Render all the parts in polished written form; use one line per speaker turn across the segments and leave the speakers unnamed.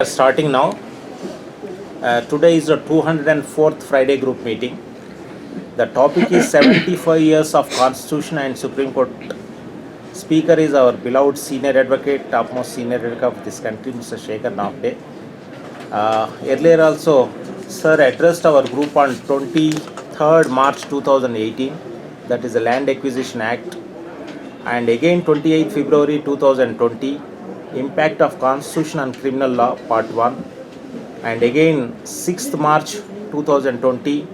Starting now. Today is the 204th Friday group meeting. The topic is 75 years of Constitution and Supreme Court. Speaker is our beloved senior advocate, topmost senior advocate of this country, Mr. Shekhar Naphade. Earlier also, Sir addressed our group on 23rd March 2018, that is the Land Acquisition Act, and again 28th February 2020, Impact of Constitution on Criminal Law, Part 1, and again 6th March 2020,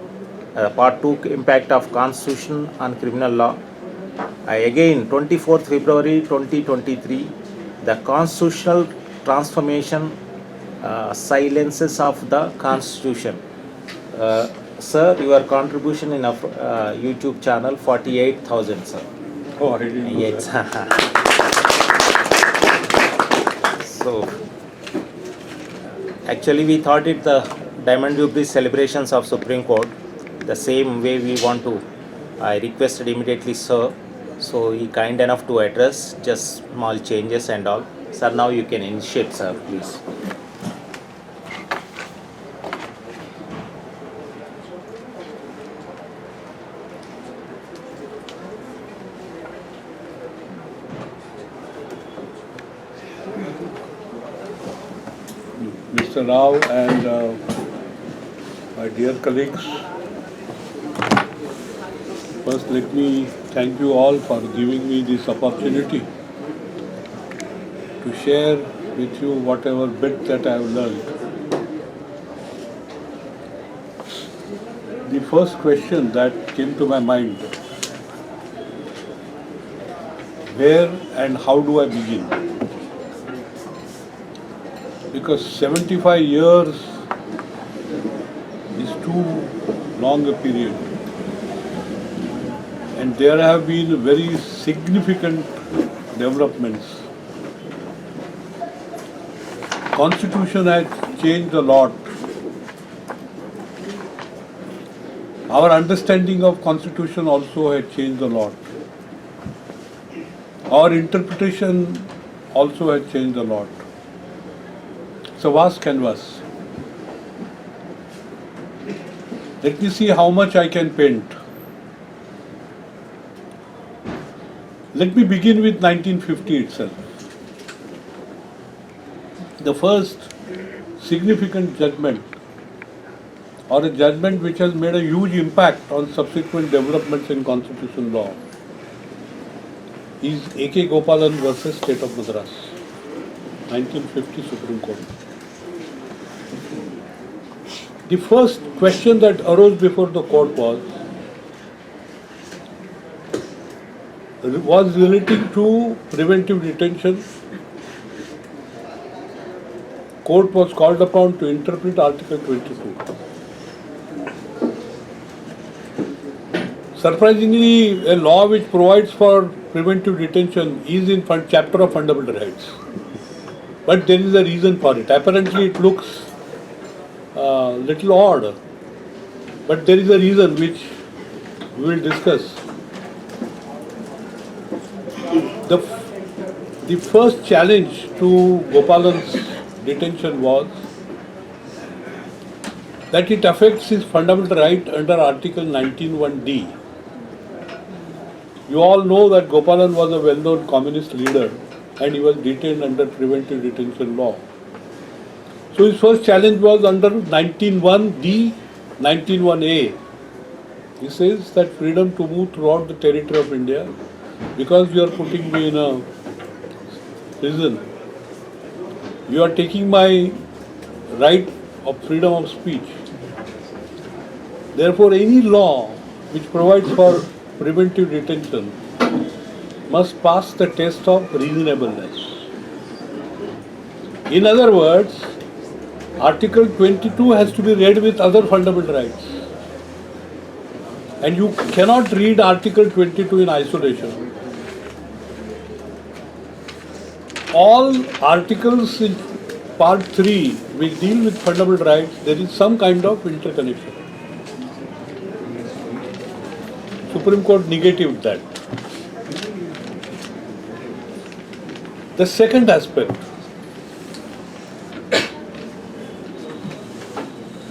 Part 2, Impact of Constitution on Criminal Law. Again 24th February 2023, the Constitutional Transformation, Silences of the Constitution. Sir, your contribution in our YouTube channel, 48,000, sir.
Oh, I didn't know
Yes.
that.
So, actually we thought it the Diamond Jubilee celebrations of Supreme Court, the same way we want to, I requested immediately sir, so he kind enough to address just small changes and all. Sir, now you can initiate, sir, please.
Mr. Rao and my dear colleagues, first let me thank you all for giving me this opportunity to share with you whatever bit that I have learned. The first question that came to my mind, where and how do I begin? Because 75 years is too long a period, and there have been very significant developments. Constitution has changed a lot. Our understanding of Constitution also has changed a lot. Our interpretation also has changed a lot. It's a vast canvas. Let me see how much I can paint. Let me begin with 1950 itself. The first significant judgment, or a judgment which has made a huge impact on subsequent developments in constitutional law, is A.K. Gopalan versus State of Madras, 1950 Supreme Court. The first question that arose before the court was relating to preventive detention. Court was called upon to interpret Article 22. Surprisingly, a law which provides for preventive detention is in chapter of fundamental rights. But there is a reason for it. Apparently it looks little odd, but there is a reason which we will discuss. The first challenge to Gopalan's detention was that it affects his fundamental right under Article 19(1)(d). You all know that Gopalan was a well-known communist leader and he was detained under preventive detention law. So his first challenge was under 19(1)(d), 19(1)(a). He says that freedom to move throughout the territory of India, because you are putting me in a prison, you are taking my right of freedom of speech. Therefore, any law which provides for preventive detention must pass the test of reasonableness. In other words, Article 22 has to be read with other fundamental rights. And you cannot read Article 22 in isolation. All articles in Part 3 which deal with fundamental rights, there is some kind of interconnection. Supreme Court negated that. The second aspect,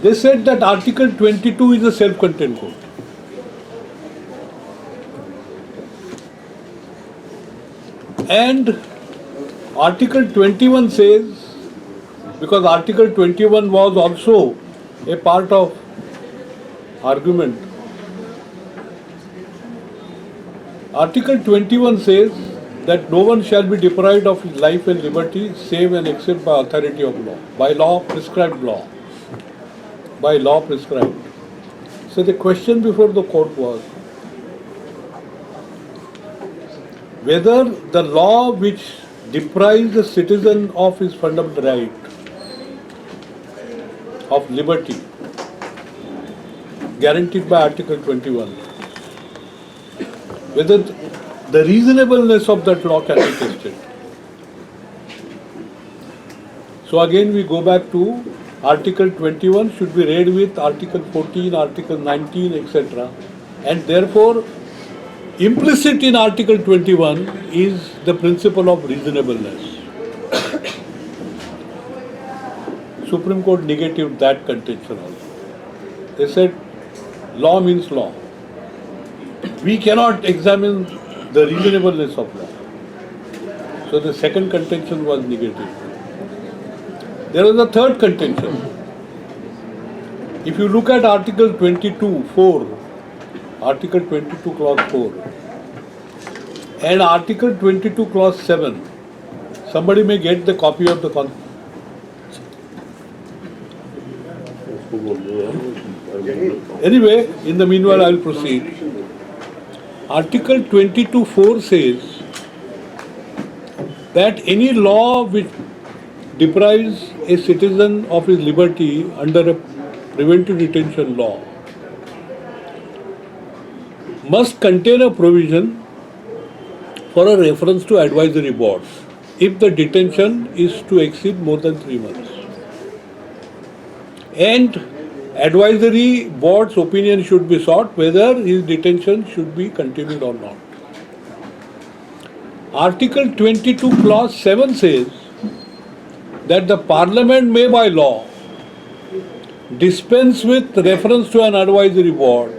They said that Article 22 is a self-contained code. And Article 21 says, because Article 21 was also a part of argument, Article 21 says that no one shall be deprived of his life and liberty save and except by authority of law, by law prescribed law, by law prescribed. So the question before the court was whether the law which deprives the citizen of his fundamental right of liberty guaranteed by Article 21, whether the reasonableness of that law can be tested. So again we go back to Article 21 should be read with Article 14, Article 19, etc. And therefore implicit in Article 21 is the principle of reasonableness. Supreme Court negated that contention also. They said law means law. We cannot examine the reasonableness of law. So the second contention was negated. There was a third contention. If you look at Article 22(4), Article 22 clause 4 and Article 22 clause 7, somebody may get the copy of the Constitution. Anyway, in the meanwhile I will proceed. Article 22(4) says that any law which deprives a citizen of his liberty under a preventive detention law must contain a provision for a reference to advisory boards if the detention is to exceed more than 3 months. And advisory board's opinion should be sought whether his detention should be continued or not. Article 22 clause 7 says that the Parliament may by law dispense with reference to an advisory board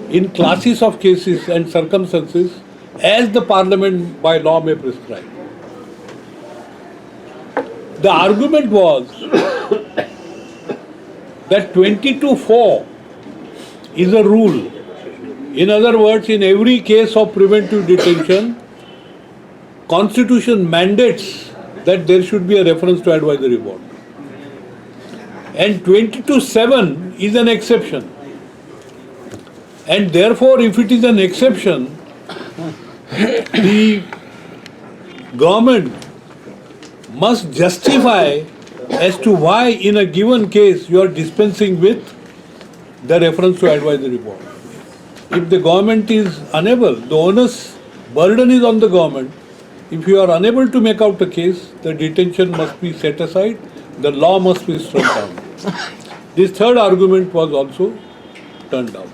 in classes of cases and circumstances as the Parliament by law may prescribe. The argument was that 22(4) is a rule. In other words, in every case of preventive detention, Constitution mandates that there should be a reference to advisory board. And 22(7) is an exception. And therefore, if it is an exception, the government must justify as to why in a given case you are dispensing with the reference to advisory board. If the government is unable, the onus burden is on the government. If you are unable to make out a case, the detention must be set aside, the law must be struck down. This third argument was also turned down.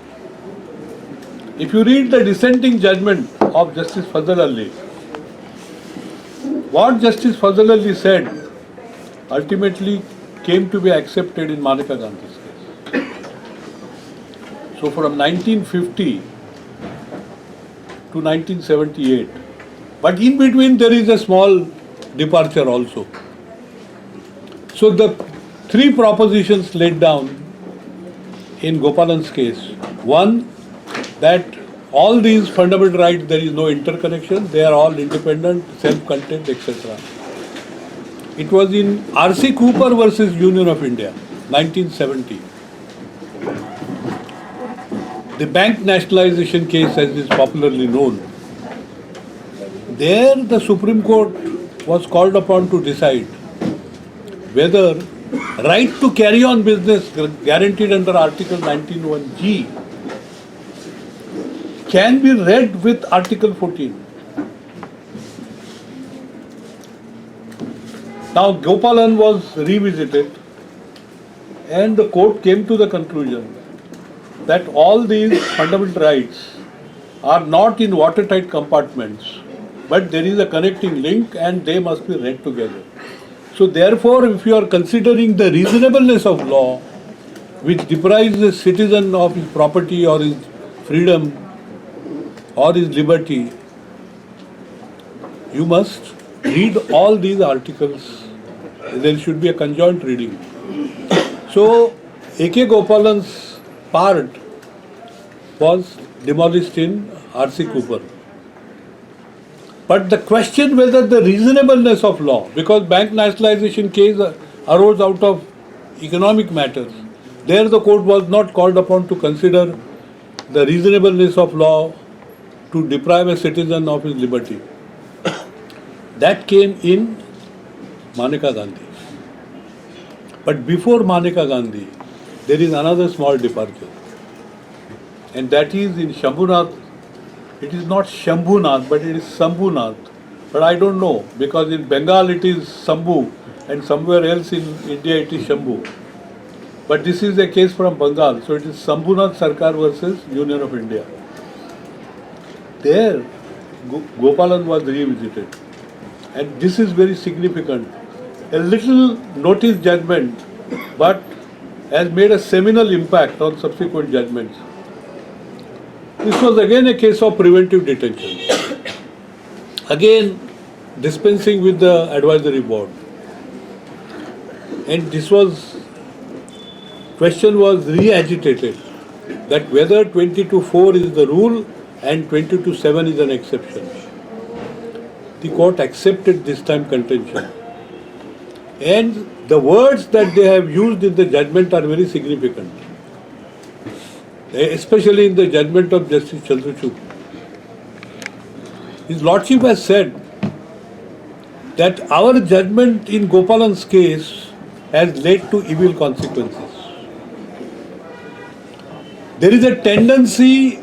If you read the dissenting judgment of Justice Fazal Ali, what Justice Fazal Ali said ultimately came to be accepted in Maneka Gandhi's case. So from 1950 to 1978, but in between there is a small departure also. So the three propositions laid down in Gopalan's case. One, that all these fundamental rights, there is no interconnection, they are all independent, self-contained, etc. It was in R.C. Cooper versus Union of India, 1970. The bank nationalization case, as is popularly known. There the Supreme Court was called upon to decide whether right to carry on business guaranteed under Article 19(1)(g) can be read with Article 14. Now Gopalan was revisited and the court came to the conclusion that all these fundamental rights are not in watertight compartments, but there is a connecting link and they must be read together. So therefore, if you are considering the reasonableness of law, which deprives a citizen of his property or his freedom or his liberty, you must read all these articles. There should be a conjoint reading. So, A.K. Gopalan's part was demolished in R.C. Cooper. But the question whether the reasonableness of law, because bank nationalization case arose out of economic matters, there the court was not called upon to consider the reasonableness of law to deprive a citizen of his liberty. That came in Maneka Gandhi. But before Maneka Gandhi, there is another small departure. And that is in Shambhunath. It is not Shambhunath, but it is Sambhunath. But I don't know, because in Bengal it is Sambhu and somewhere else in India it is Shambhu. But this is a case from Bengal, so it is Sambhunath Sarkar versus Union of India. There, Gopalan was revisited. And this is very significant. A little notice judgment, but has made a seminal impact on subsequent judgments. This was again a case of preventive detention. Again, dispensing with the advisory board. And question was re-agitated that whether 20-4 is the rule and 20-7 is an exception. The court accepted this time contention. And the words that they have used in the judgment are very significant, especially in the judgment of Justice Chandrachud. His Lordship has said that our judgment in Gopalan's case has led to evil consequences. There is a tendency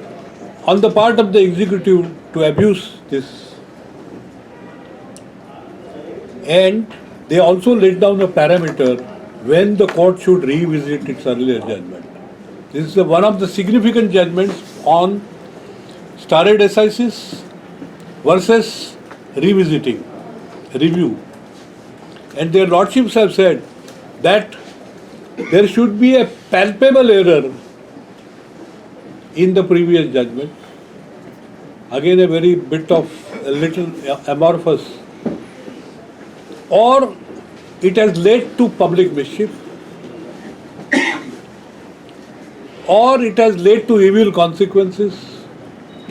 on the part of the executive to abuse this. And they also laid down a parameter when the court should revisit its earlier judgment. This is one of the significant judgments on stare decisis versus review. And their lordships have said that there should be a palpable error in the previous judgment. Again, a little amorphous. Or it has led to public mischief, or it has led to evil consequences,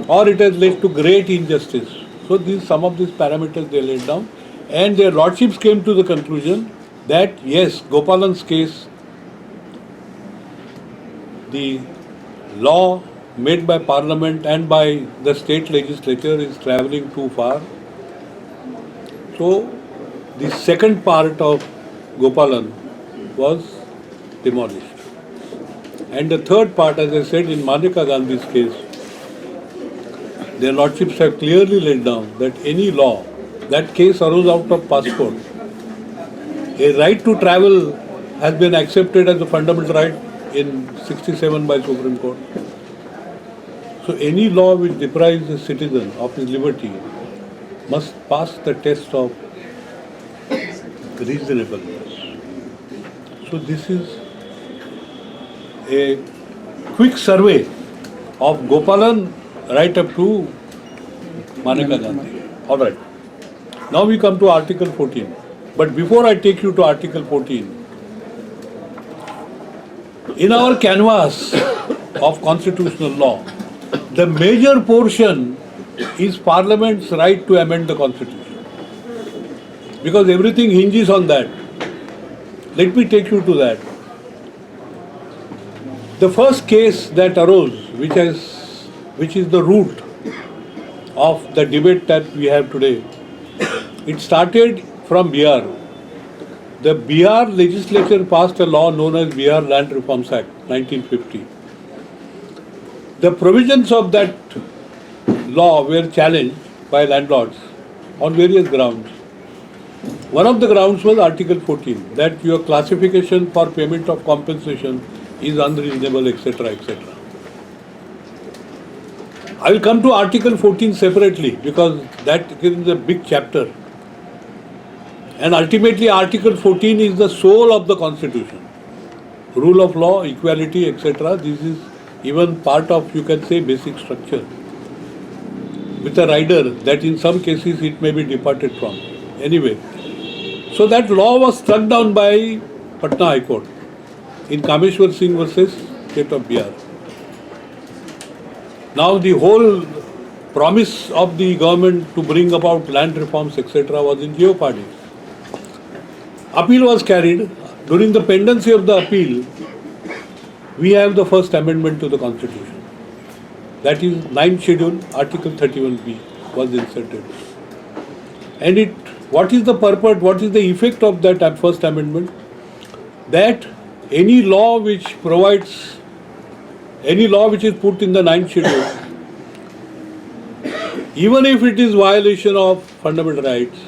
or it has led to great injustice. So some of these parameters they laid down, and their lordships came to the conclusion that yes, Gopalan's case, the law made by Parliament and by the state legislature is travelling too far. So the second part of Gopalan was demolished. And the third part, as I said, in Maneka Gandhi's case, their lordships have clearly laid down that any law, that case arose out of passport. A right to travel has been accepted as a fundamental right in 67 by Supreme Court. So any law which deprives a citizen of his liberty must pass the test of reasonableness. So this is a quick survey of Gopalan right up to Maneka Gandhi. All right. Now we come to Article 14. But before I take you to Article 14, in our canvas of constitutional law, the major portion is Parliament's right to amend the Constitution. Because everything hinges on that. Let me take you to that. The first case that arose, which is the root of the debate that we have today, it started from Bihar. The Bihar legislature passed a law known as Bihar Land Reforms Act, 1950. The provisions of that law were challenged by landlords on various grounds. One of the grounds was Article 14, that your classification for payment of compensation is unreasonable, etc., etc. I will come to Article 14 separately because that is a big chapter. And ultimately Article 14 is the soul of the Constitution. rule of law, equality, etc. This is even part of, you can say, basic structure. With a rider that in some cases it may be departed from. Anyway, so that law was struck down by Patna High Court in Kameshwar Singh versus State of Bihar. Now the whole promise of the government to bring about land reforms, etc. was in jeopardy. Appeal was carried. During the pendency of the appeal, we have the first amendment to the Constitution. That is 9th schedule, Article 31B was inserted. And what is the purport, what is the effect of that first amendment? That any law which is put in the 9th schedule, even if it is violation of fundamental rights,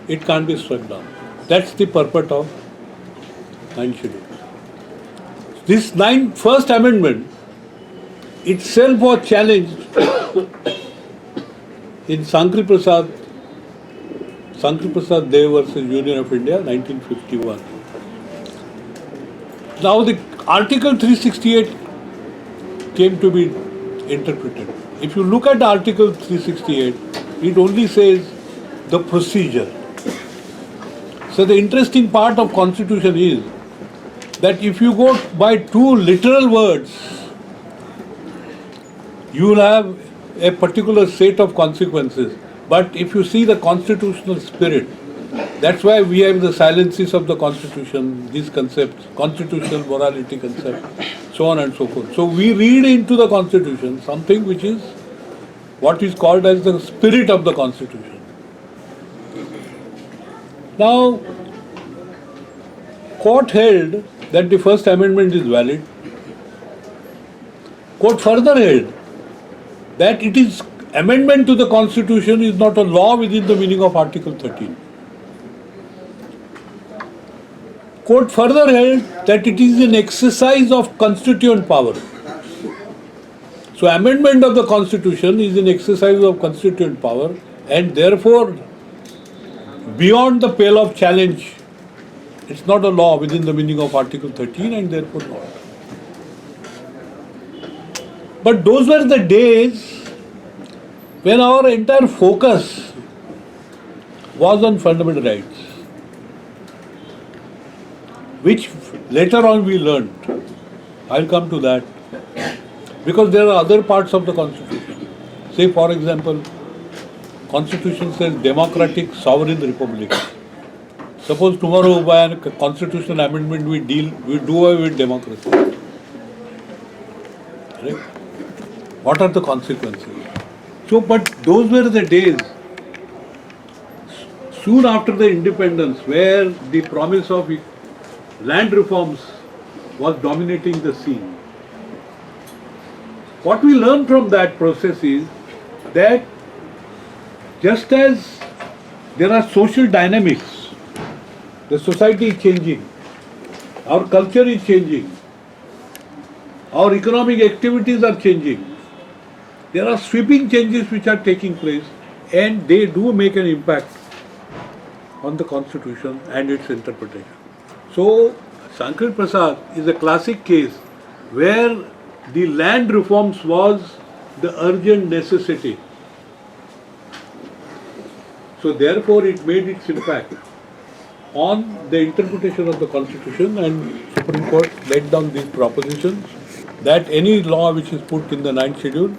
it can't be struck down. That's the purport of 9th schedule. This first amendment itself was challenged in Shankar Prasad Dev versus Union of India, 1951. Now the Article 368 came to be interpreted. If you look at Article 368, it only says the procedure. So the interesting part of Constitution is that if you go by two literal words, you will have a particular set of consequences. But if you see the constitutional spirit, that's why we have the silences of the Constitution, these concepts, constitutional morality concept, so on and so forth. So we read into the Constitution something which is what is called as the spirit of the Constitution. Now, court held that the First Amendment is valid. Court further held that it is amendment to the Constitution is not a law within the meaning of Article 13. Court further held that it is an exercise of constituent power. So amendment of the Constitution is an exercise of constituent power and therefore beyond the pale of challenge. It's not a law within the meaning of Article 13 and therefore not. But those were the days when our entire focus was on fundamental rights, which later on we learned. I'll come to that. Because there are other parts of the Constitution. Say for example, Constitution says democratic sovereign republic. Suppose tomorrow by a constitutional amendment we do away with democracy. Right? What are the consequences? So, but those were the days, soon after the independence, where the promise of land reforms was dominating the scene. What we learn from that process is that just as there are social dynamics, the society is changing, our culture is changing, our economic activities are changing. There are sweeping changes which are taking place and they do make an impact on the Constitution and its interpretation. So, Shankar Prasad is a classic case where the land reforms was the urgent necessity. So therefore it made its impact on the interpretation of the Constitution, and Supreme Court laid down these propositions that any law which is put in the 9th schedule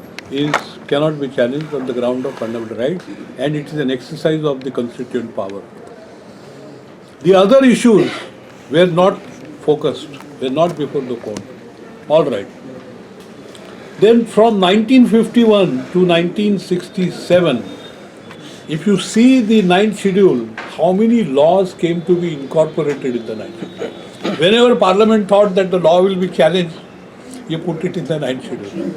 cannot be challenged on the ground of fundamental rights, and it is an exercise of the constituent power. The other issues were not focused, were not before the court. All right. Then from 1951 to 1967, if you see the 9th schedule, how many laws came to be incorporated in the 9th schedule? Whenever Parliament thought that the law will be challenged, you put it in the 9th schedule.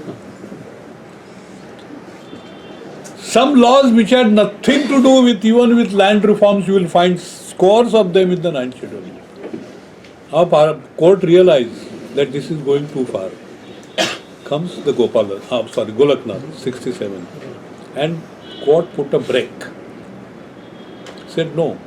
Some laws which had nothing to do with even with land reforms, you will find scores of them in the 9th schedule. Our court realized that this is going too far. Comes the Golaknath, 67, and court put a break. Said no.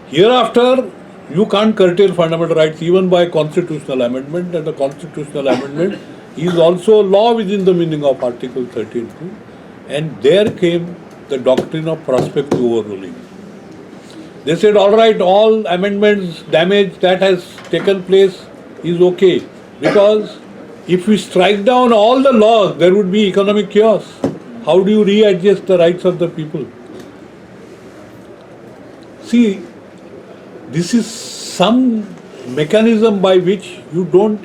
Hereafter, you can't curtail fundamental rights even by constitutional amendment, and the constitutional amendment is also a law within the meaning of Article 13(2). And there came the doctrine of prospective overruling. They said, all right, all amendments, damage that has taken place is okay, because if we strike down all the laws, there would be economic chaos. How do you readjust the rights of the people? See, this is some mechanism by which you don't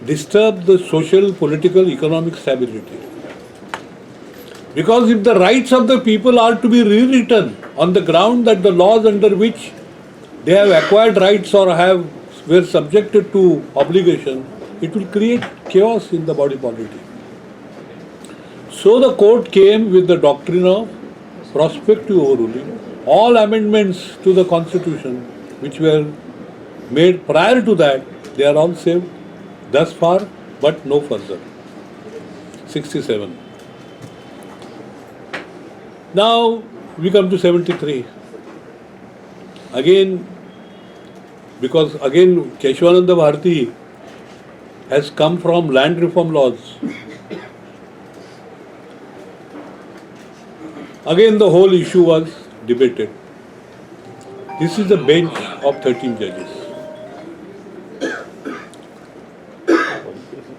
disturb the social, political, economic stability. Because if the rights of the people are to be rewritten on the ground that the laws under which they have acquired rights or were subjected to obligation, it will create chaos in the body politic. So the court came with the doctrine of prospective overruling. All amendments to the constitution which were made prior to that, they are all saved thus far, but no further. 67. Now we come to 73. Again, because again Keshavananda Bharati has come from land reform laws. Again the whole issue was debated. This is a bench of 13 judges.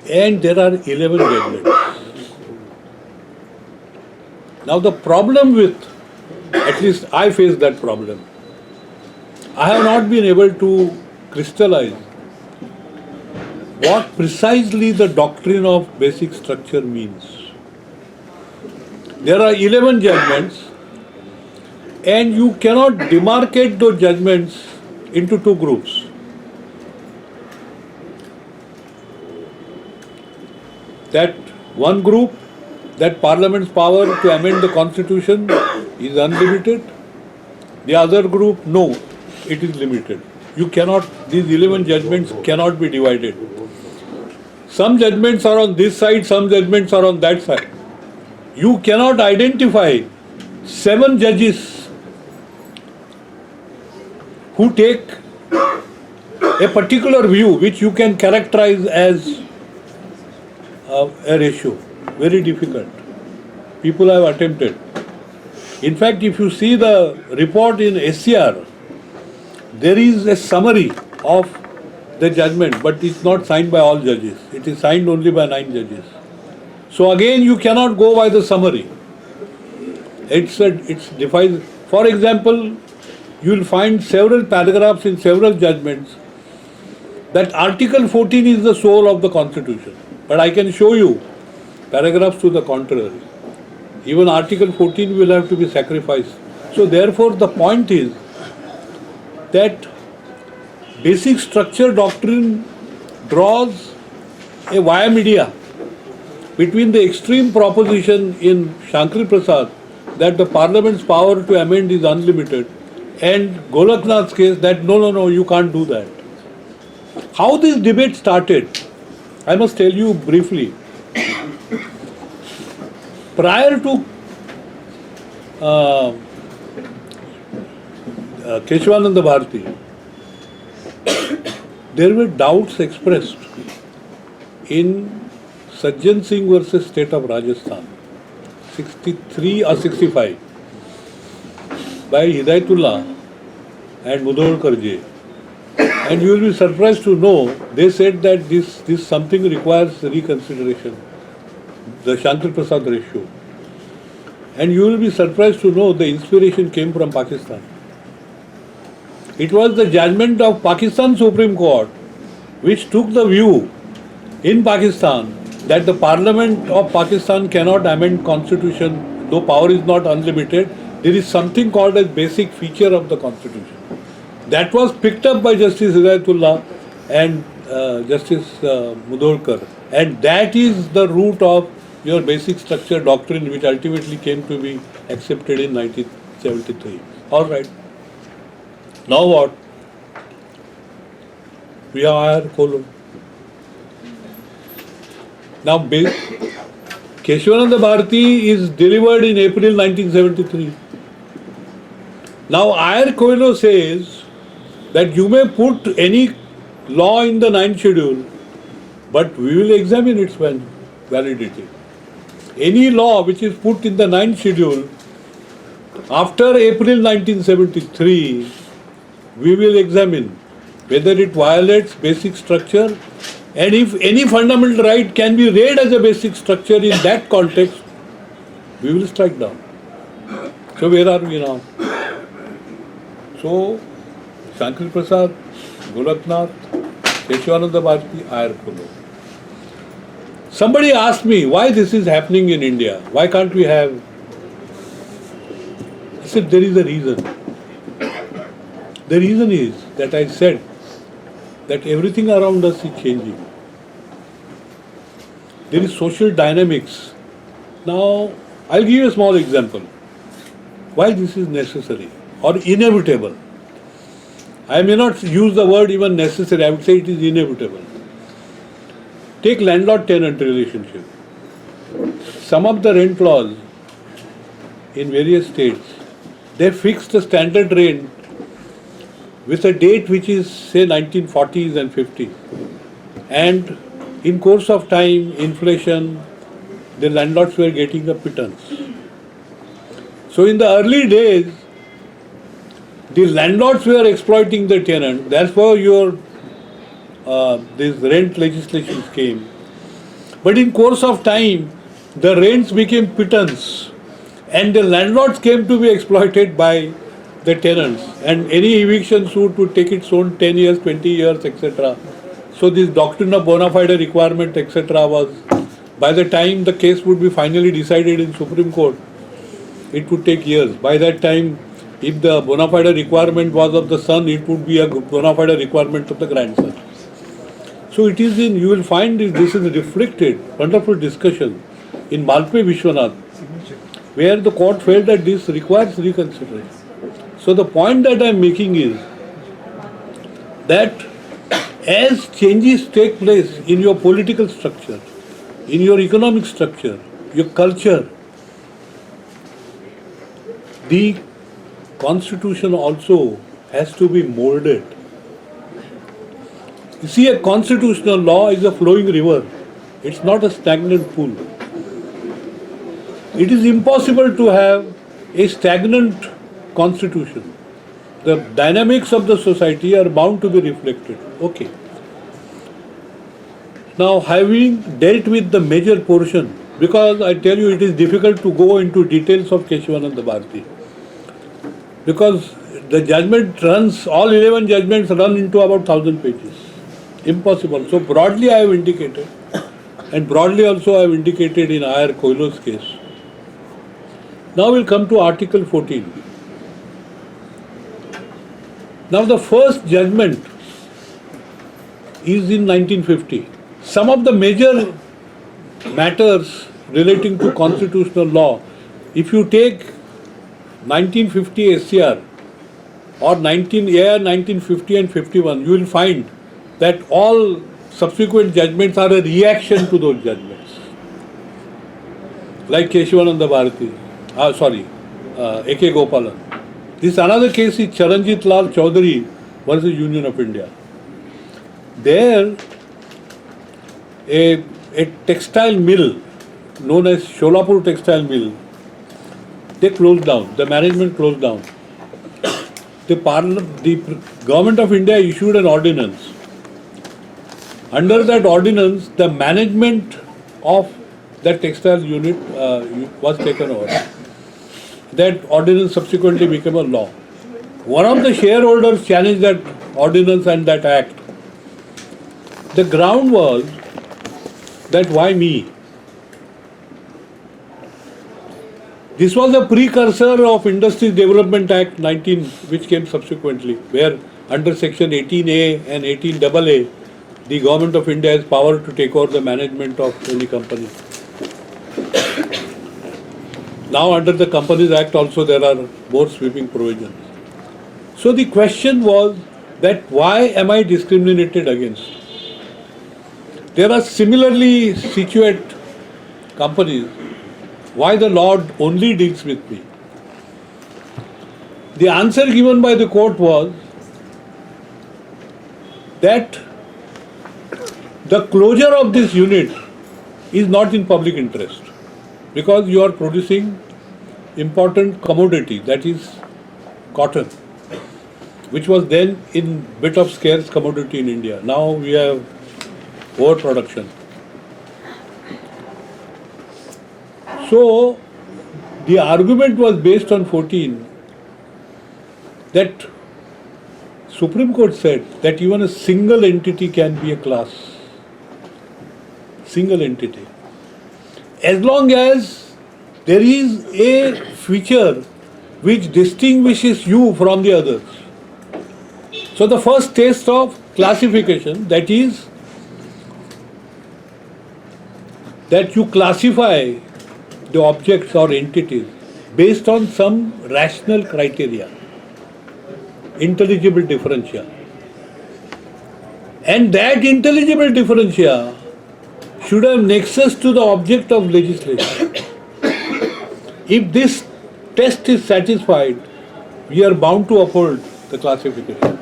And there are 11 judgments. Now the problem with, at least I face that problem, I have not been able to crystallize what precisely the doctrine of basic structure means. There are 11 judgments, and you cannot demarcate those judgments into two groups. That one group, that Parliament's power to amend the Constitution is unlimited. The other group, no, it is limited. You cannot, these 11 judgments cannot be divided. Some judgments are on this side, some judgments are on that side. You cannot identify 7 judges who take a particular view which you can characterize as a ratio. Very difficult. People have attempted. In fact, if you see the report in SCR, there is a summary of the judgment, but it's not signed by all judges. It is signed only by 9 judges. So again, you cannot go by the summary. It's defined. For example, you will find several paragraphs in several judgments that Article 14 is the soul of the Constitution. But I can show you paragraphs to the contrary. Even Article 14 will have to be sacrificed. So therefore the point is that basic structure doctrine draws a via media between the extreme proposition in Shankari Prasad that the Parliament's power to amend is unlimited, and Golaknath's case that no, you can't do that. How this debate started, I must tell you briefly. Prior to Keshavananda Bharati, there were doubts expressed in Sajjan Singh versus State of Rajasthan, 63 or 65, by Hidayatullah and Mudholkarji. And you will be surprised to know, they said that this something requires reconsideration, the Shankar Prasad ratio. And you will be surprised to know the inspiration came from Pakistan. It was the judgment of Pakistan Supreme Court which took the view in Pakistan that the Parliament of Pakistan cannot amend Constitution, though power is not unlimited. There is something called as basic feature of the Constitution. That was picked up by Justice Hidayatullah and Justice Mudholkar. And that is the root of your basic structure doctrine, which ultimately came to be accepted in 1973. All right. Now what? We have our column. Now, Keshavananda Bharati is delivered in April 1973. Now, Iyer Coelho says that you may put any law in the ninth schedule, but we will examine its validity. Any law which is put in the ninth schedule after April 1973, we will examine whether it violates basic structure, and if any fundamental right can be read as a basic structure in that context, we will strike down. So where are we now? So Shankar Prasad, Golaknath, Keshavananda Bharati, Ayar Kholo. Somebody asked me why this is happening in India. Why can't we have? I said there is a reason. The reason is that I said that everything around us is changing. There is social dynamics. Now, I'll give you a small example. Why this is necessary or inevitable. I may not use the word even necessary, I would say it is inevitable. Take landlord-tenant relationship. Some of the rent laws in various states, they fix the standard rent with a date which is say 1940s and 50s. And in course of time, inflation, the landlords were getting a pittance. So in the early days, the landlords were exploiting the tenant. That's why these rent legislations came. But in course of time, the rents became pittance, and the landlords came to be exploited by the tenants. And any eviction suit would take its own 10 years, 20 years, etc. So this doctrine of bona fide requirement, etc. was, by the time the case would be finally decided in Supreme Court, it would take years. By that time, if the bona fide requirement was of the son, it would be a bona fide requirement of the grandson. So it is in, you will find this is reflected, wonderful discussion in Malpe Vishwanath, where the court felt that this requires reconsideration. So the point that I am making is that as changes take place in your political structure, in your economic structure, your culture, the constitution also has to be molded. You see, a constitutional law is a flowing river. It's not a stagnant pool. It is impossible to have a stagnant constitution. The dynamics of the society are bound to be reflected. Okay. Now, having dealt with the major portion, because I tell you it is difficult to go into details of Keshavananda Bharati, because the judgment runs, all 11 judgments run into about 1000 pages. Impossible. So broadly I have indicated, and broadly also I have indicated in Ayar Kholo's case. Now we'll come to Article 14. Now the first judgment is in 1950. Some of the major matters relating to constitutional law, if you take 1950 SCR or 1950 and 51, you will find that all subsequent judgments are a reaction to those judgments. Like Keshavananda Bharati, A.K. Gopalan. This another case is Charanjit Lal Chaudhary versus Union of India. There, a textile mill known as Sholapur Textile Mill, they closed down, the management closed down. The government of India issued an ordinance. Under that ordinance, the management of that textile unit was taken over. That ordinance subsequently became a law. One of the shareholders challenged that ordinance and that act. The ground was that why me? This was a precursor of Industries Development Act 19, which came subsequently, where under section 18A and 18AA, the government of India has power to take over the management of any company. Now under the Companies Act also there are more sweeping provisions. So the question was that why am I discriminated against? There are similarly situate companies. Why the law only deals with me? The answer given by the court was that the closure of this unit is not in public interest because you are producing important commodity, that is cotton, which was then in bit of scarce commodity in India. Now we have overproduction. So the argument was based on 14 that Supreme Court said that even a single entity can be a class. Single entity. As long as there is a feature which distinguishes you from the others. So the first test of classification, that is that you classify the objects or entities based on some rational criteria, intelligible differentia. And that intelligible differentia should have nexus to the object of legislation. If this test is satisfied, we are bound to uphold the classification.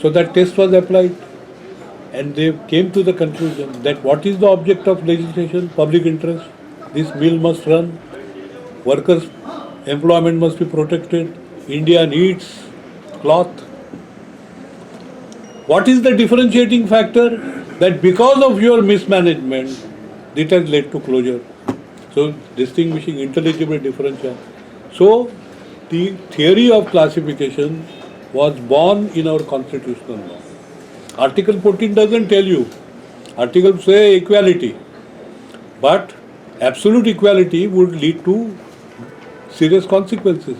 So that test was applied and they came to the conclusion that what is the object of legislation? Public interest. This mill must run, workers' employment must be protected, India needs cloth. What is the differentiating factor? That because of your mismanagement, it has led to closure. So distinguishing intelligible differential. So the theory of classification was born in our constitutional law. Article 14 doesn't tell you. Articles say equality. But absolute equality would lead to serious consequences.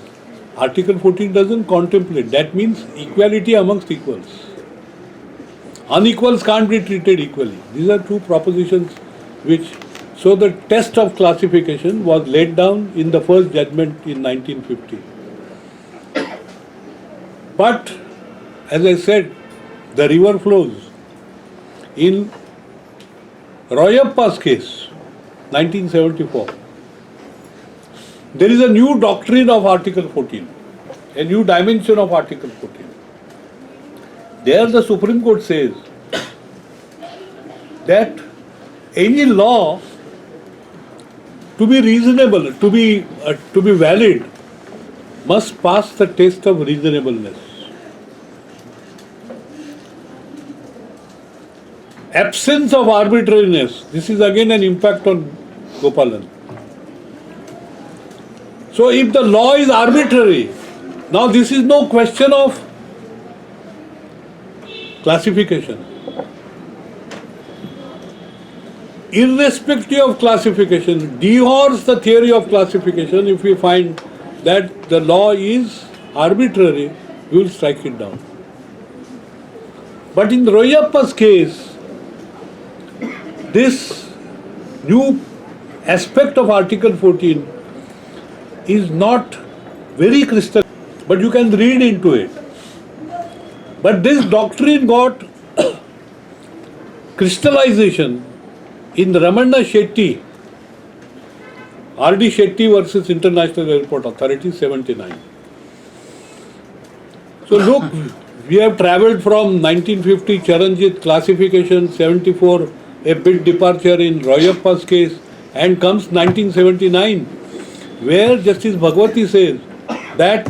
Article 14 doesn't contemplate. That means equality amongst equals. Unequals can't be treated equally. These are two propositions which... So the test of classification was laid down in the first judgment in 1950. But, as I said, the river flows. In Royappa's case, 1974, there is a new doctrine of Article 14, a new dimension of Article 14. There the Supreme Court says that any law to be reasonable, to be valid, must pass the test of reasonableness. Absence of arbitrariness. This is again an impact on Gopalan. So if the law is arbitrary, now this is no question of classification. Irrespective of classification, dehors the theory of classification. If we find that the law is arbitrary, we will strike it down. But in Royappa's case, this new aspect of Article 14 is not very crystal, but you can read into it. But this doctrine got crystallization in Ramana Shetty, R.D. Shetty versus International Airport Authority, 79. So look, we have travelled from 1950 Charanjit classification, 74 a bit departure in Royappa's case, and comes 1979, where Justice Bhagwati says that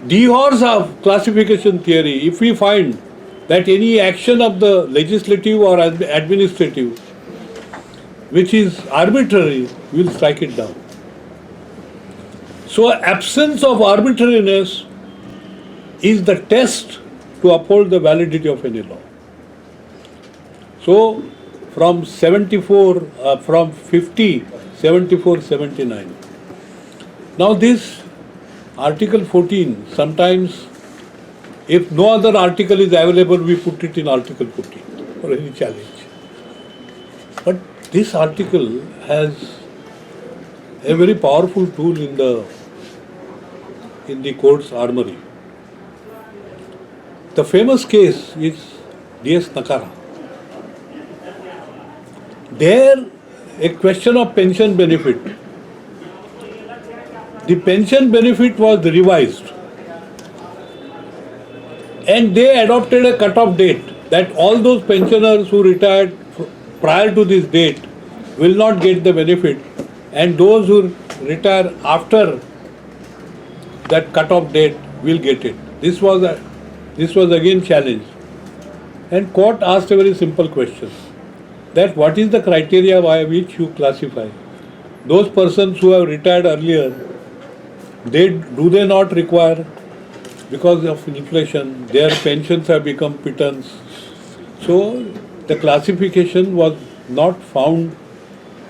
dehors of classification theory, if we find that any action of the legislative or administrative which is arbitrary, we will strike it down. So absence of arbitrariness is the test to uphold the validity of any law. So from 74, from 50, 74, 79. Now this Article 14, sometimes if no other article is available, we put it in Article 14 for any challenge. But this article has a very powerful tool in the court's armory. The famous case is D.S. Nakara. There, a question of pension benefit. The pension benefit was revised. And they adopted a cut-off date that all those pensioners who retired prior to this date will not get the benefit, and those who retire after that cut-off date will get it. This was again challenged, and court asked a very simple question: that what is the criteria by which you classify those persons who have retired earlier? Do they not require, because of inflation, their pensions have become pittance? So the classification was not found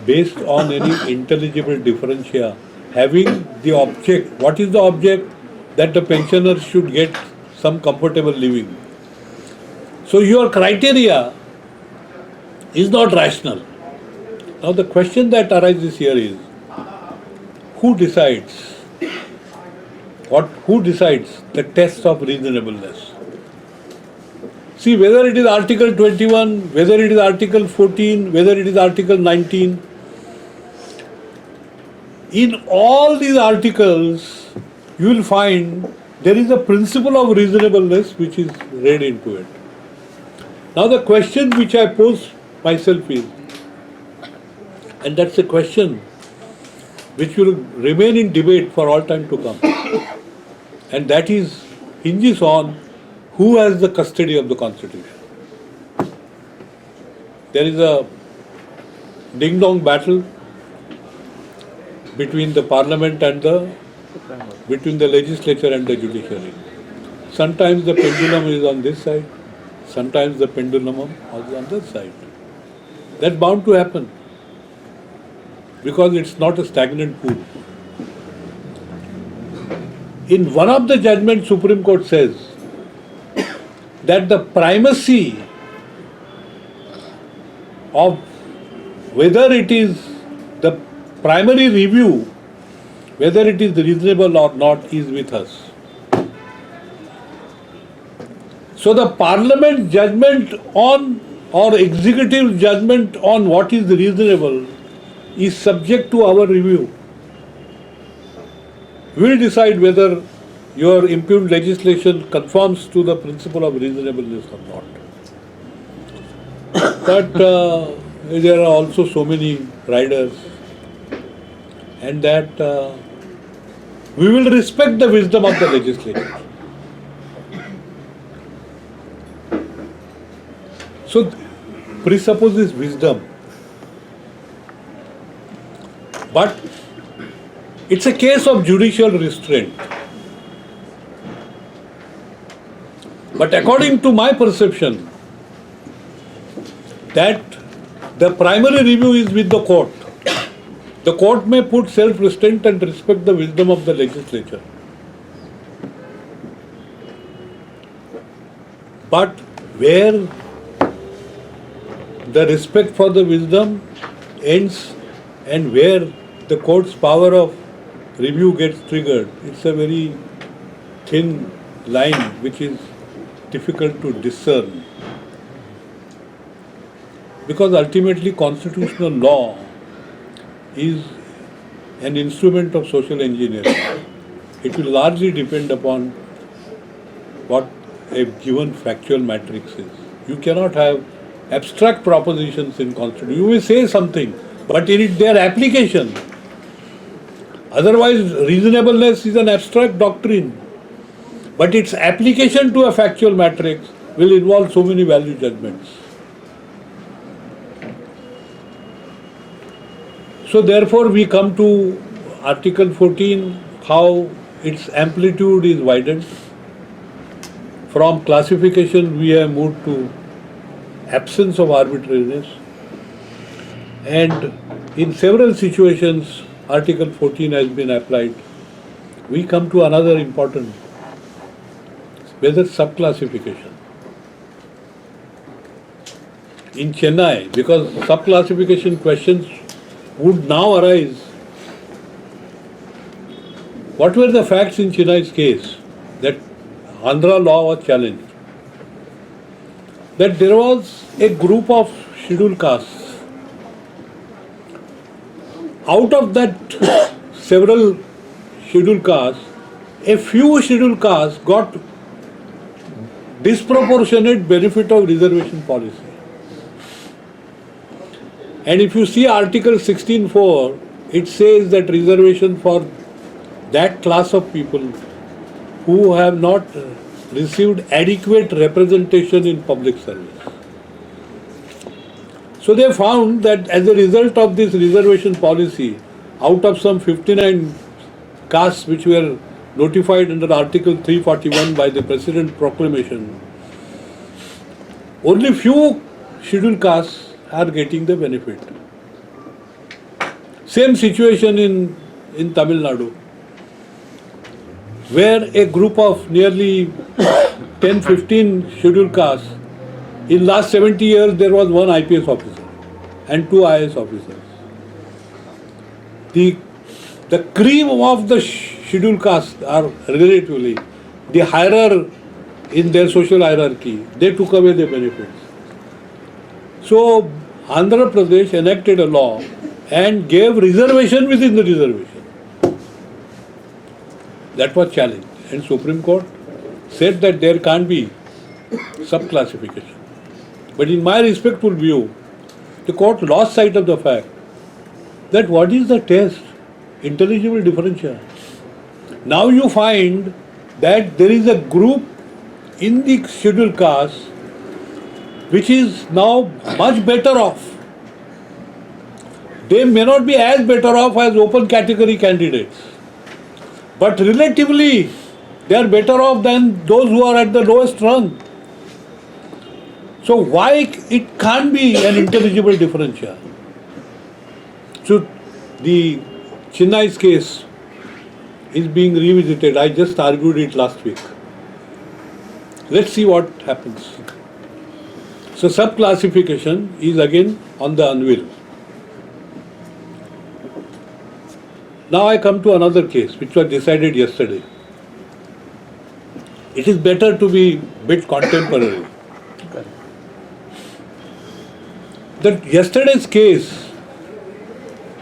based on any intelligible differentia, having the object. What is the object? That the pensioners should get some comfortable living. So your criteria is not rational. Now the question that arises here is, who decides? Who decides the test of reasonableness? See, whether it is Article 21, whether it is Article 14, whether it is Article 19, in all these articles, you will find there is a principle of reasonableness which is read into it. Now the question which I pose myself is, and that's a question which will remain in debate for all time to come, and that is hinges on who has the custody of the Constitution. There is a ding-dong battle between the Parliament and between the legislature and the judiciary. Sometimes the pendulum is on this side, sometimes the pendulum is on this side. That's bound to happen because it's not a stagnant pool. In one of the judgments, Supreme Court says that the primacy of whether it is the primary review, whether it is reasonable or not, is with us. So the Parliament judgment on, or executive judgment on what is reasonable, is subject to our review. We will decide whether your impugned legislation conforms to the principle of reasonableness or not. But there are also so many riders, and that we will respect the wisdom of the legislature. So presupposes wisdom, but it's a case of judicial restraint. But according to my perception, that the primary review is with the court. The court may put self-restraint and respect the wisdom of the legislature. But where the respect for the wisdom ends and where the court's power of review gets triggered, it's a very thin line which is difficult to discern. Because ultimately constitutional law is an instrument of social engineering. It will largely depend upon what a given factual matrix is. You cannot have abstract propositions in constitution. You may say something, but in their application, otherwise reasonableness is an abstract doctrine, but its application to a factual matrix will involve so many value judgments. So therefore we come to Article 14, how its amplitude is widened. From classification we have moved to absence of arbitrariness, and in several situations Article 14 has been applied. We come to another important, whether subclassification. In Chennai, because subclassification questions would now arise, what were the facts in Chennai's case that Andhra law was challenged? That there was a group of scheduled castes. Out of that several scheduled castes, a few scheduled castes got disproportionate benefit of reservation policy. And if you see Article 16.4, it says that reservation for that class of people who have not received adequate representation in public service. So they found that as a result of this reservation policy, out of some 59 castes which were notified under Article 341 by the President proclamation, only few scheduled castes are getting the benefit. Same situation in Tamil Nadu, where a group of nearly 10-15 scheduled castes, in last 70 years there was one IPS officer and 2 IAS officers. The cream of the scheduled castes are relatively the higher in their social hierarchy. They took away the benefits. So Andhra Pradesh enacted a law and gave reservation within the reservation. That was challenged, and Supreme Court said that there can't be subclassification. But in my respectful view, the court lost sight of the fact that what is the test? Intelligible differential. Now you find that there is a group in the scheduled caste which is now much better off. They may not be as better off as open category candidates, but relatively they are better off than those who are at the lowest rung. So why it can't be an intelligible differential? So the Chennai's case is being revisited. I just argued it last week. Let's see what happens. So subclassification is again on the anvil. Now I come to another case which was decided yesterday. It is better to be bit contemporary. That yesterday's case,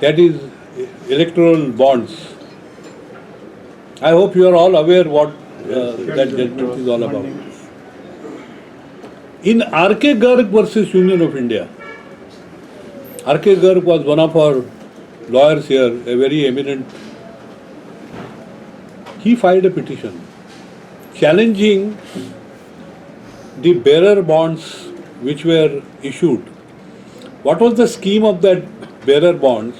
that is electoral bonds, I hope you are all aware what that judgment is all about. In R.K. Garg versus Union of India, R.K. Garg was one of our lawyers here, a very eminent. He filed a petition challenging the bearer bonds which were issued. What was the scheme of that bearer bonds?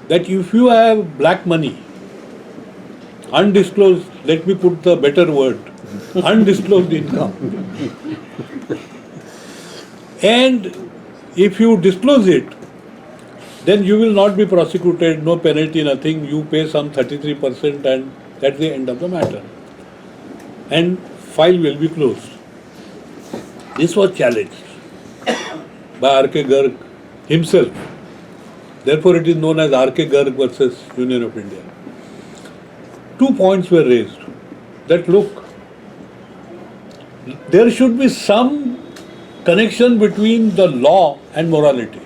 That if you have black money, undisclosed, let me put the better word, undisclosed income, and if you disclose it, then you will not be prosecuted, no penalty, nothing, you pay some 33% and that's the end of the matter. And file will be closed. This was challenged by R.K. Garg himself. Therefore it is known as R.K. Garg versus Union of India. 2 points were raised. That look, there should be some connection between the law and morality.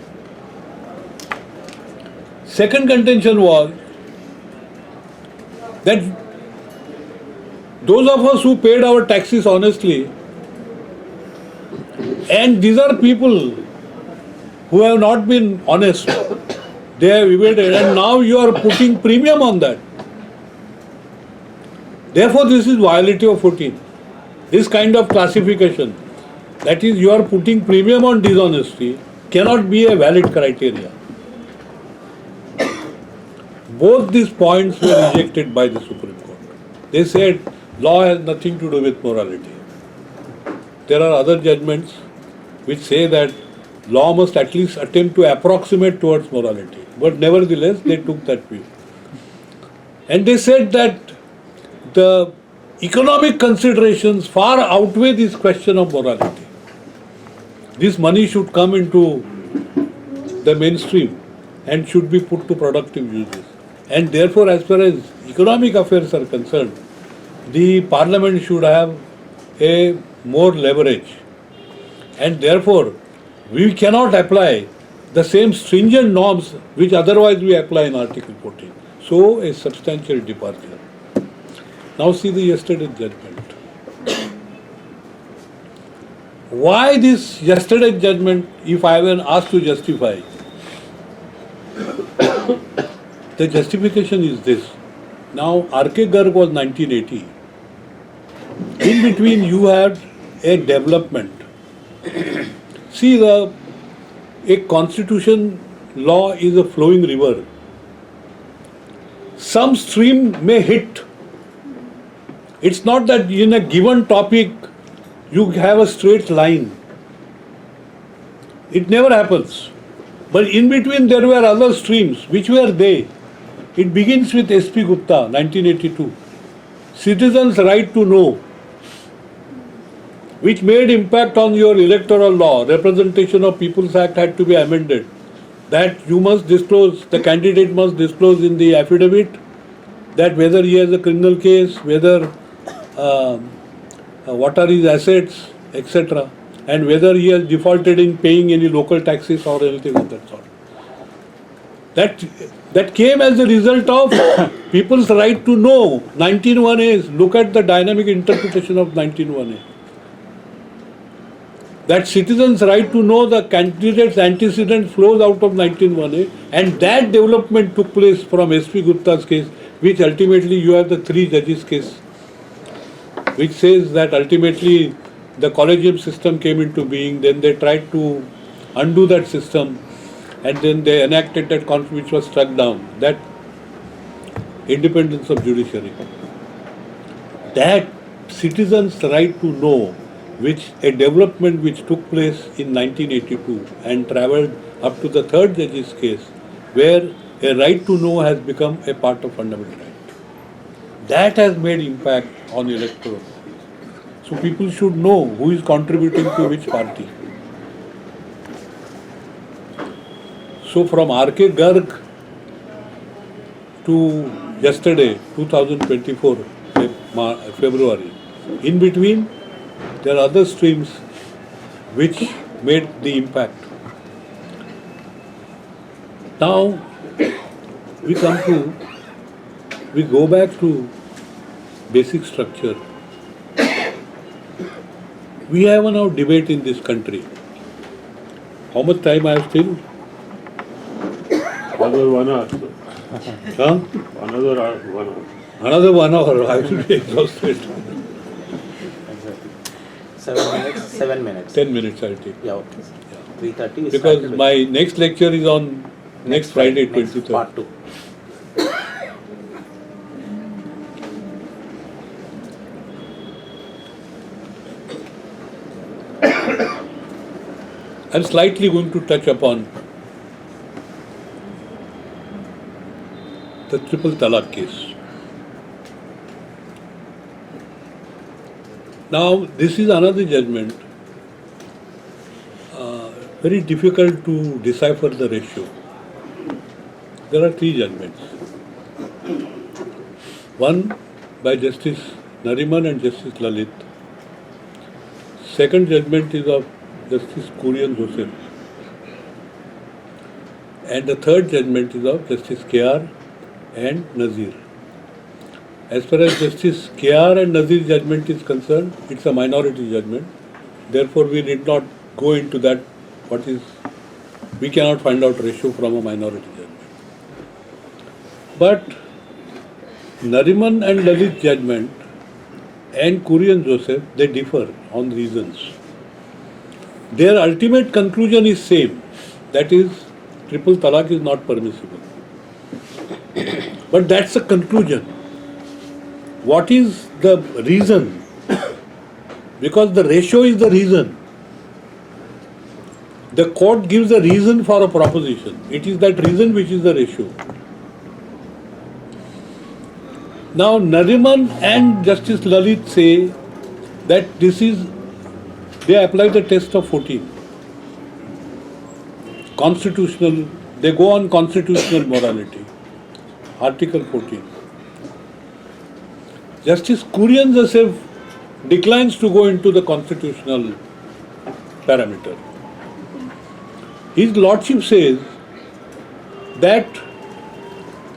Second contention was that those of us who paid our taxes honestly, and these are people who have not been honest, they have evaded, and now you are putting premium on that. Therefore this is violative of 14. This kind of classification, that is you are putting premium on dishonesty, cannot be a valid criteria. Both these points were rejected by the Supreme Court. They said law has nothing to do with morality. There are other judgments which say that law must at least attempt to approximate towards morality. But nevertheless, they took that view. And they said that the economic considerations far outweigh this question of morality. This money should come into the mainstream and should be put to productive uses. And therefore, as far as economic affairs are concerned, the parliament should have a more leverage. And therefore, we cannot apply the same stringent norms which otherwise we apply in Article 14. So, a substantial departure. Now see the yesterday's judgment. Why this yesterday's judgment, if I were asked to justify, the justification is this. Now, R.K. Garg was 1980. In between, you had a development. See, a constitution law is a flowing river. Some stream may hit. It's not that in a given topic you have a straight line. It never happens. But in between there were other streams. Which were they? It begins with S.P. Gupta, 1982. Citizens' right to know, which made impact on your electoral law. Representation of People's Act had to be amended. That you must disclose, the candidate must disclose in the affidavit that whether he has a criminal case, whether what are his assets, etc. and whether he has defaulted in paying any local taxes or anything of that sort. That came as a result of people's right to know. 19(1)A. Look at the dynamic interpretation of 19(1)A. That citizens' right to know the candidate's antecedent flows out of 19(1)A, and that development took place from S.P. Gupta's case, which ultimately you have the 3 judges case, which says that ultimately the collegium system came into being, then they tried to undo that system, and then they enacted that which was struck down, that independence of judiciary. That citizens' right to know, which a development which took place in 1982 and travelled up to the 3rd judge's case, where a right to know has become a part of fundamental right. That has made impact on electoral. So people should know who is contributing to which party. So from R.K. Garg to yesterday, 2024, February, in between, there are other streams which made the impact. Now, we go back to basic structure. We have now debate in this country. How much time I have still?
Another 1 hour.
Huh?
Another 1 hour.
Another 1 hour, I will be exhausted.
Exactly. 7 minutes. 7 minutes.
10 minutes I will take.
Yeah, okay. 3:30.
Because my next lecture is on next Friday, 23rd.
Part 2.
I'm slightly going to touch upon the triple talaq case. Now, this is another judgment, very difficult to decipher the ratio. There are 3 judgments. One by Justice Nariman and Justice Lalit. Second judgment is of Justice Kurian Joseph. And the third judgment is of Justice K.R. and Nazir. As far as Justice K.R. and Nazir's judgment is concerned, it's a minority judgment. Therefore, we need not go into that. We cannot find out ratio from a minority judgment. But Nariman and Lalit's judgment and Kurian Joseph, they differ on reasons. Their ultimate conclusion is same, that is, triple talaq is not permissible. But that's a conclusion. What is the reason? Because the ratio is the reason. The court gives a reason for a proposition. It is that reason which is the ratio. Now, Nariman and Justice Lalit say that they apply the test of 14. Constitutional, they go on constitutional morality. Article 14. Justice Kurian Joseph declines to go into the constitutional parameter. His Lordship says that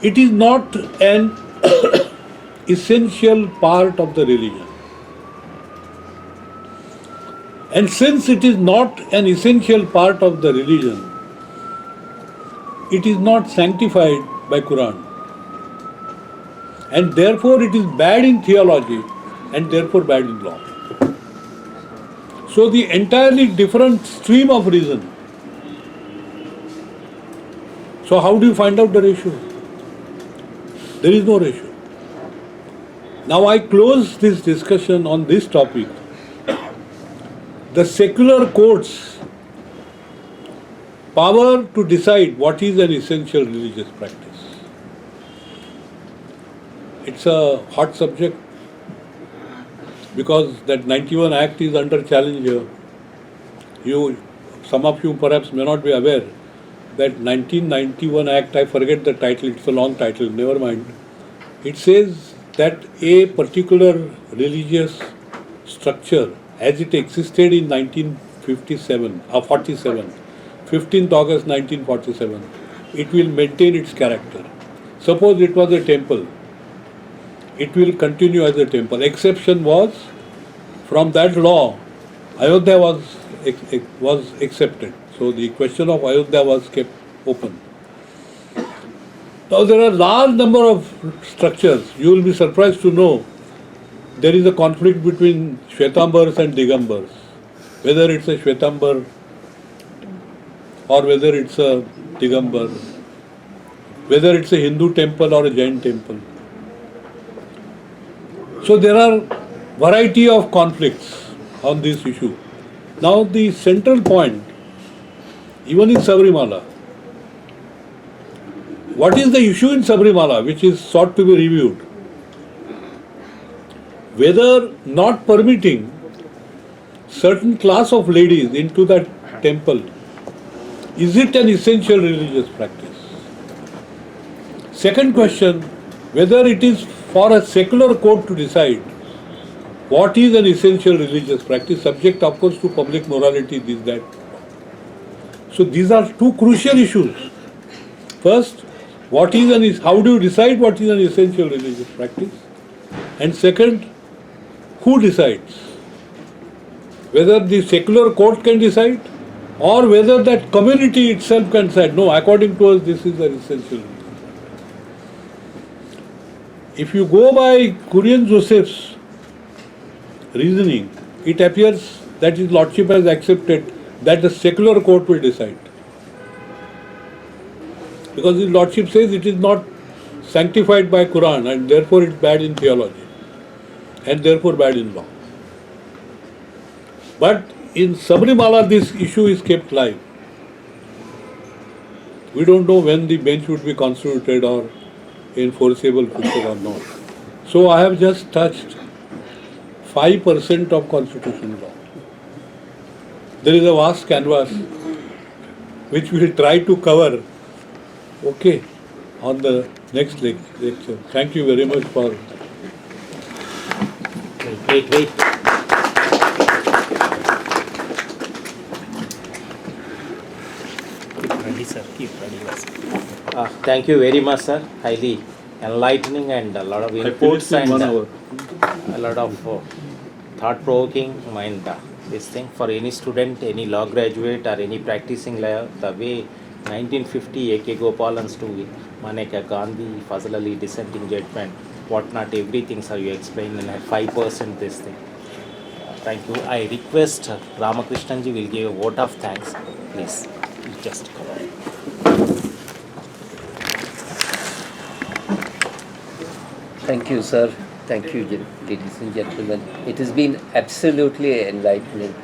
it is not an essential part of the religion. And since it is not an essential part of the religion, it is not sanctified by Quran. And therefore it is bad in theology and therefore bad in law. So the entirely different stream of reason. So how do you find out the ratio? There is no ratio. Now I close this discussion on this topic. The secular courts' power to decide what is an essential religious practice. It's a hot subject because that 91 Act is under challenge here. Some of you perhaps may not be aware that 1991 Act, I forget the title, it's a long title, never mind. It says that a particular religious structure as it existed in 1957, 15th August 1947, it will maintain its character. Suppose it was a temple, it will continue as a temple. Exception was, from that law, Ayodhya was accepted. So the question of Ayodhya was kept open. Now there are large number of structures. You will be surprised to know there is a conflict between Shvetambars and Digambars. Whether it's a Shvetambar or whether it's a Digambar, whether it's a Hindu temple or a Jain temple. So there are variety of conflicts on this issue. Now the central point, even in Sabrimala, what is the issue in Sabrimala which is sought to be reviewed? Whether not permitting certain class of ladies into that temple, is it an essential religious practice? Second question, whether it is for a secular court to decide what is an essential religious practice, subject of course to public morality, this, that. So these are two crucial issues. First, how do you decide what is an essential religious practice? And second, who decides? Whether the secular court can decide or whether that community itself can decide, no, according to us this is an essential religious practice. If you go by Kurian Joseph's reasoning, it appears that his lordship has accepted that the secular court will decide. Because his lordship says it is not sanctified by Quran and therefore it's bad in theology and therefore bad in law. But in Sabrimala this issue is kept live. We don't know when the bench would be constituted or in foreseeable future or not. So I have just touched 5% of constitutional law. There is a vast canvas which we will try to cover, okay, on the next lecture. Thank you very much for...
Wait. Keep ready, sir. Keep ready, sir. Thank you very much, sir. Highly enlightening and a lot of inputs and a lot of thought-provoking mind. This thing for any student, any law graduate or any practicing lawyer, the way 1950 A.K. Gopalans to Maneka Gandhi, Fazal Ali dissenting judgment, whatnot, everything, sir, you explained in 5% this thing. Thank you. I request Ramakrishnanji will give a vote of thanks. Please, just come on.
Thank you, sir. Thank you, ladies and gentlemen. It has been absolutely enlightening.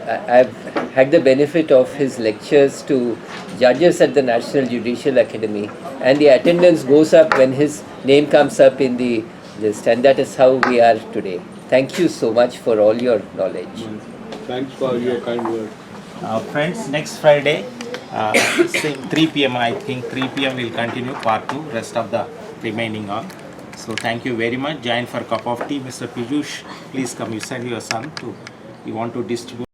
I've had the benefit of his lectures to judges at the National Judicial Academy, and the attendance goes up when his name comes up in the list, and that is how we are today. Thank you so much for all your knowledge.
Thanks for your kind words.
Friends, next Friday, same 3 p.m. I think 3 p.m. will continue part 2, rest of the remaining on. So thank you very much. Join for a cup of tea. Mr. Piyush, please come. You send your son to, you want to distribute.